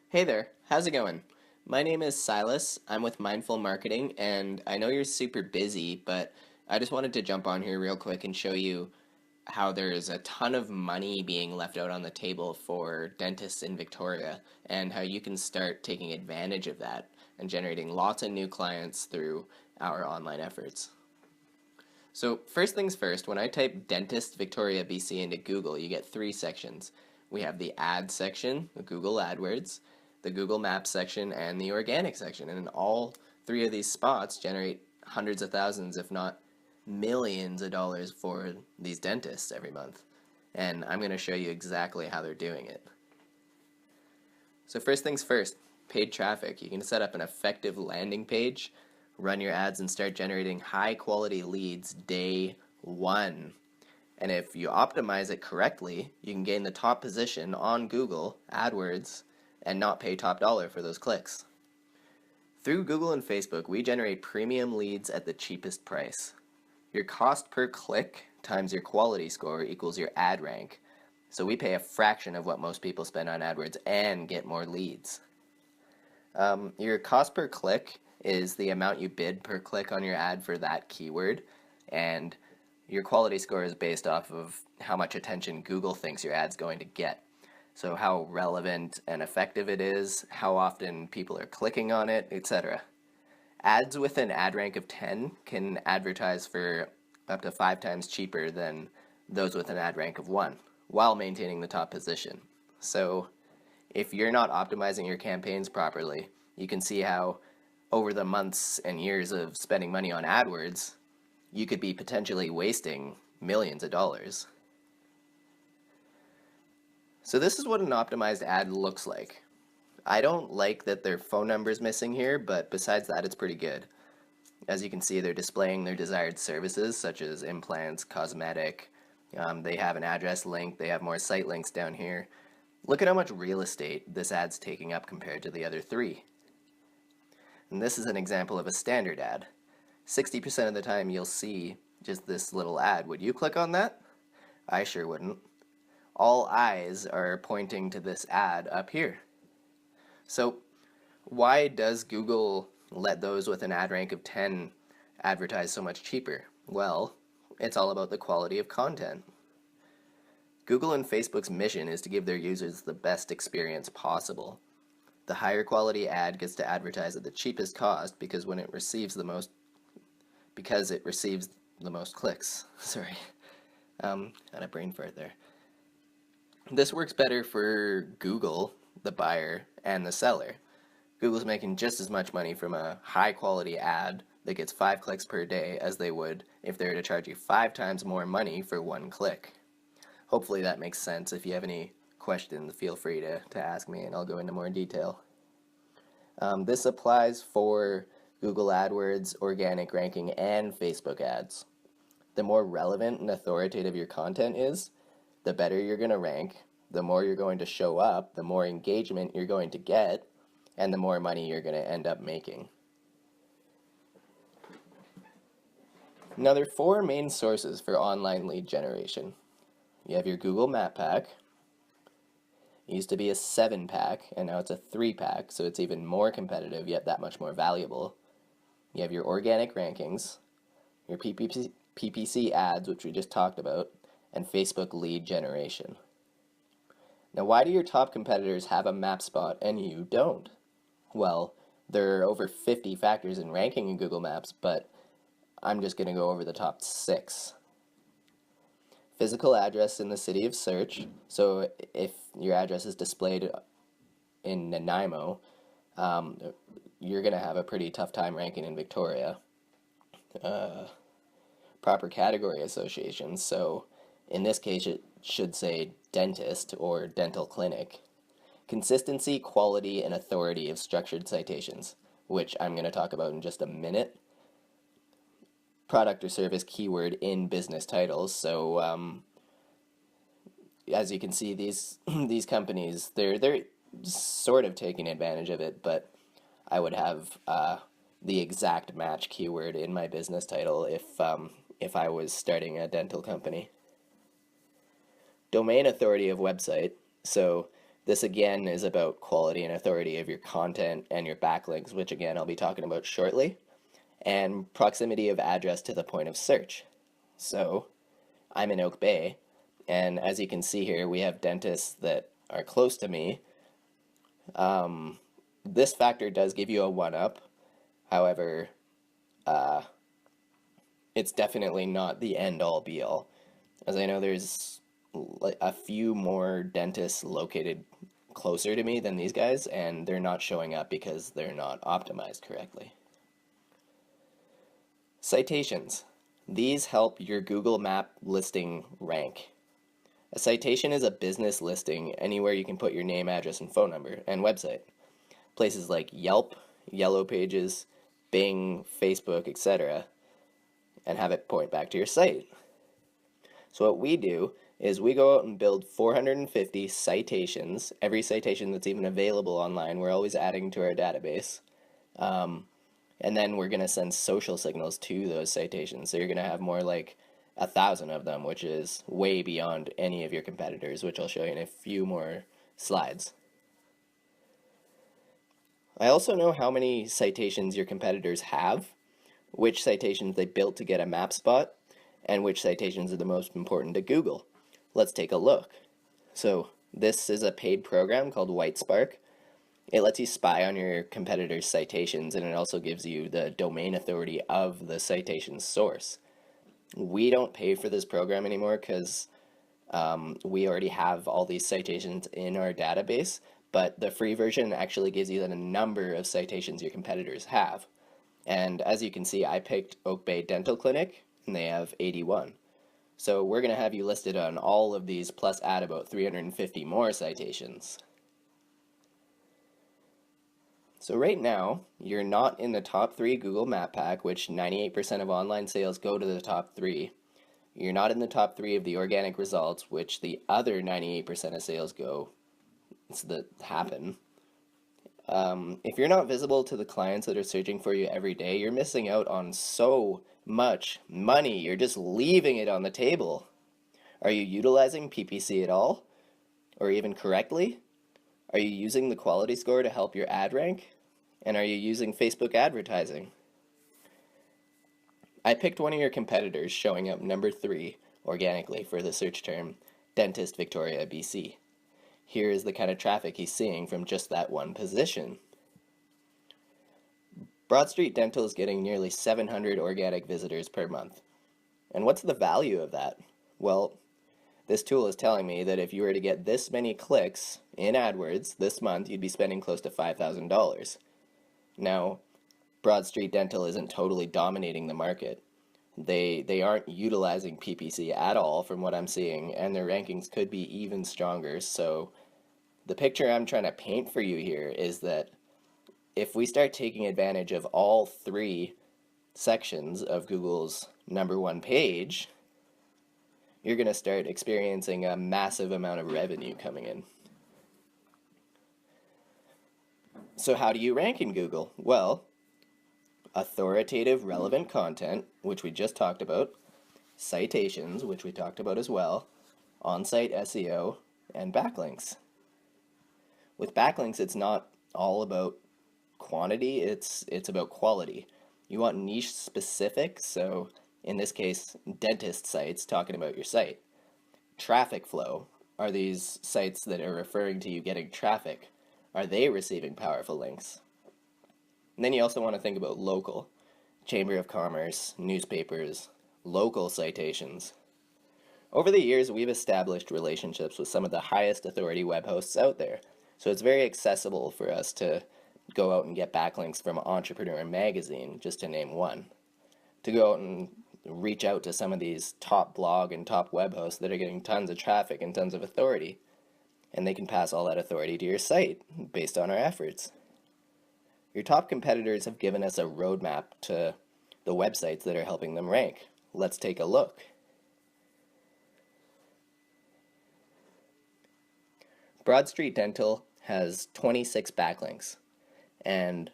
Hey there, how's it going? My name is Silas. I'm with Mindful Marketing, and I know you're super busy, but I just wanted to jump on here real quick and show you how there's a ton of money being left out on the table for dentists in Victoria, and how you can start taking advantage of that and generating lots of new clients through our online efforts. So, first things first, when I type Dentist Victoria BC into Google, you get three sections. We have the ad section, the Google AdWords, the Google Maps section, and the organic section. And all three of these spots generate hundreds of thousands, if not millions of dollars for these dentists every month. And I'm going to show you exactly how they're doing it. So, first things first, paid traffic. You can set up an effective landing page, run your ads, and start generating high quality leads day one. And if you optimize it correctly, you can gain the top position on Google AdWords and not pay top dollar for those clicks. Through Google and Facebook, we generate premium leads at the cheapest price. Your cost per click times your quality score equals your ad rank. So we pay a fraction of what most people spend on AdWords and get more leads. Your cost per click is the amount you bid per click on your ad for that keyword, and your quality score is based off of how much attention Google thinks your ad's going to get. So how relevant and effective it is, how often people are clicking on it, etc. Ads with an ad rank of 10 can advertise for up to 5 times cheaper than those with an ad rank of 1 while maintaining the top position. So if you're not optimizing your campaigns properly, you can see how over the months and years of spending money on AdWords, you could be potentially wasting millions of dollars. So this is what an optimized ad looks like. I don't like that their phone number's missing here, but besides that, it's pretty good. As you can see, they're displaying their desired services, such as implants, cosmetic. They have an address link. They have more site links down here. Look at how much real estate this ad's taking up compared to the other three. And this is an example of a standard ad. 60% of the time you'll see just this little ad. Would you click on that? I sure wouldn't. All eyes are pointing to this ad up here. So why does Google let those with an ad rank of 10 advertise so much cheaper? Well, it's all about the quality of content. Google and Facebook's mission is to give their users the best experience possible. The higher quality ad gets to advertise at the cheapest cost because it receives the most clicks. Sorry. Had a brain fart there. This works better for Google, the buyer, and the seller. Google's making just as much money from a high quality ad that gets 5 clicks per day as they would if they were to charge you 5 times more money for 1 click. Hopefully that makes sense. If you have any questions, feel free to ask me and I'll go into more detail. This applies for Google AdWords, organic ranking, and Facebook ads. The more relevant and authoritative your content is, the better you're going to rank, the more you're going to show up, the more engagement you're going to get, and the more money you're going to end up making. Now, there are 4 main sources for online lead generation. You have your Google Map Pack. It used to be a 7-pack, and now it's a 3-pack, so it's even more competitive, yet that much more valuable. You have your organic rankings, your PPC ads, which we just talked about, and Facebook lead generation. Now, why do your top competitors have a map spot and you don't? Well, there are over 50 factors in ranking in Google Maps, but I'm just going to go over the top 6. Physical address in the city of search. So if your address is displayed in Nanaimo, you're going to have a pretty tough time ranking in Victoria. Proper category associations. So in this case, it should say dentist or dental clinic. Consistency, quality, and authority of structured citations, which I'm going to talk about in just a minute. Product or service keyword in business titles. So as you can see, these companies, they're sort of taking advantage of it, but I would have the exact match keyword in my business title if I was starting a dental company. Domain authority of website. So This again is about quality and authority of your content and your backlinks, which again I'll be talking about shortly, and proximity of address to the point of search. So I'm in Oak Bay, and as you can see here, we have dentists that are close to me. This factor does give you a 1-up. However, it's definitely not the end-all be-all. As I know there's a few more dentists located closer to me than these guys, and they're not showing up because they're not optimized correctly. Citations. These help your Google Map listing rank. A citation is a business listing anywhere you can put your name, address, and phone number, and website. Places like Yelp, Yellow Pages, Bing, Facebook, etc., and have it point back to your site. So what we do is we go out and build 450 citations, every citation that's even available online. We're always adding to our database. And then we're going to send social signals to those citations. So you're going to have more like 1,000 of them, which is way beyond any of your competitors, which I'll show you in a few more slides. I also know how many citations your competitors have, which citations they built to get a map spot, and which citations are the most important to Google. Let's take a look. So this is a paid program called WhiteSpark. It lets you spy on your competitors' citations, and it also gives you the domain authority of the citation source. We don't pay for this program anymore because we already have all these citations in our database, but the free version actually gives you the number of citations your competitors have. And as you can see, I picked Oak Bay Dental Clinic, and they have 81. So we're going to have you listed on all of these, plus add about 350 more citations. So right now, you're not in the top 3 Google Map Pack, which 98% of online sales go to the top 3. You're not in the top 3 of the organic results, which the other 98% of sales go, happen. If you're not visible to the clients that are searching for you every day, you're missing out on so much money. You're just leaving it on the table. Are you utilizing PPC at all? Or even correctly? Are you using the quality score to help your ad rank? And are you using Facebook advertising? I picked one of your competitors showing up number 3 organically for the search term Dentist Victoria, BC. Here is the kind of traffic he's seeing from just that one position. Broad Street Dental is getting nearly 700 organic visitors per month. And what's the value of that? Well, this tool is telling me that if you were to get this many clicks in AdWords this month, you'd be spending close to $5,000. Now, Broad Street Dental isn't totally dominating the market. They aren't utilizing PPC at all from what I'm seeing, and their rankings could be even stronger. So the picture I'm trying to paint for you here is that if we start taking advantage of all 3 sections of Google's #1 page, you're going to start experiencing a massive amount of revenue coming in. So how do you rank in Google? Well, authoritative, relevant content, which we just talked about, citations, which we talked about as well, on-site SEO, and backlinks. With backlinks, it's not all about quantity, it's about quality. You want niche specific, so in this case, dentist sites talking about your site. Traffic flow, are these sites that are referring to you getting traffic? Are they receiving powerful links? And then you also want to think about local. Chamber of Commerce, newspapers, local citations. Over the years, we've established relationships with some of the highest authority web hosts out there. So it's very accessible for us to go out and get backlinks from Entrepreneur Magazine, just to name one. To go out and reach out to some of these top blog and top web hosts that are getting tons of traffic and tons of authority. And they can pass all that authority to your site based on our efforts. Your top competitors have given us a roadmap to the websites that are helping them rank. Let's take a look. Broad Street Dental has 26 backlinks and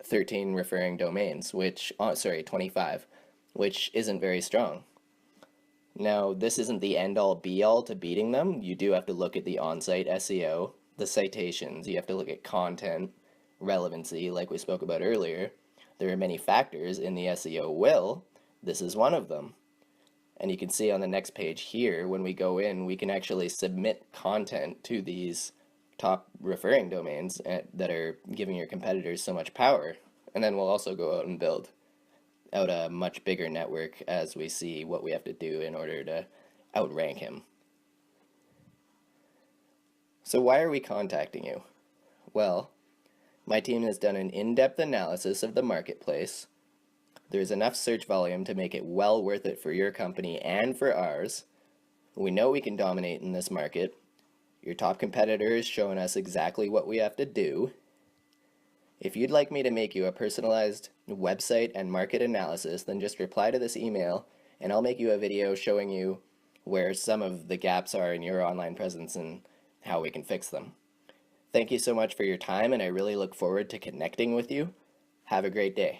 13 referring domains, 25, which isn't very strong. Now, this isn't the end-all be-all to beating them. You do have to look at the on-site SEO the citations, you have to look at content, relevancy, like we spoke about earlier. There are many factors in the SEO will. This is one of them. And you can see on the next page here, when we go in, we can actually submit content to these top referring domains that are giving your competitors so much power. And then we'll also go out and build out a much bigger network as we see what we have to do in order to outrank him. So why are we contacting you? Well, my team has done an in-depth analysis of the marketplace. There's enough search volume to make it well worth it for your company and for ours. We know we can dominate in this market. Your top competitor is showing us exactly what we have to do. If you'd like me to make you a personalized website and market analysis, then just reply to this email and I'll make you a video showing you where some of the gaps are in your online presence and how we can fix them. Thank you so much for your time, and I really look forward to connecting with you. Have a great day.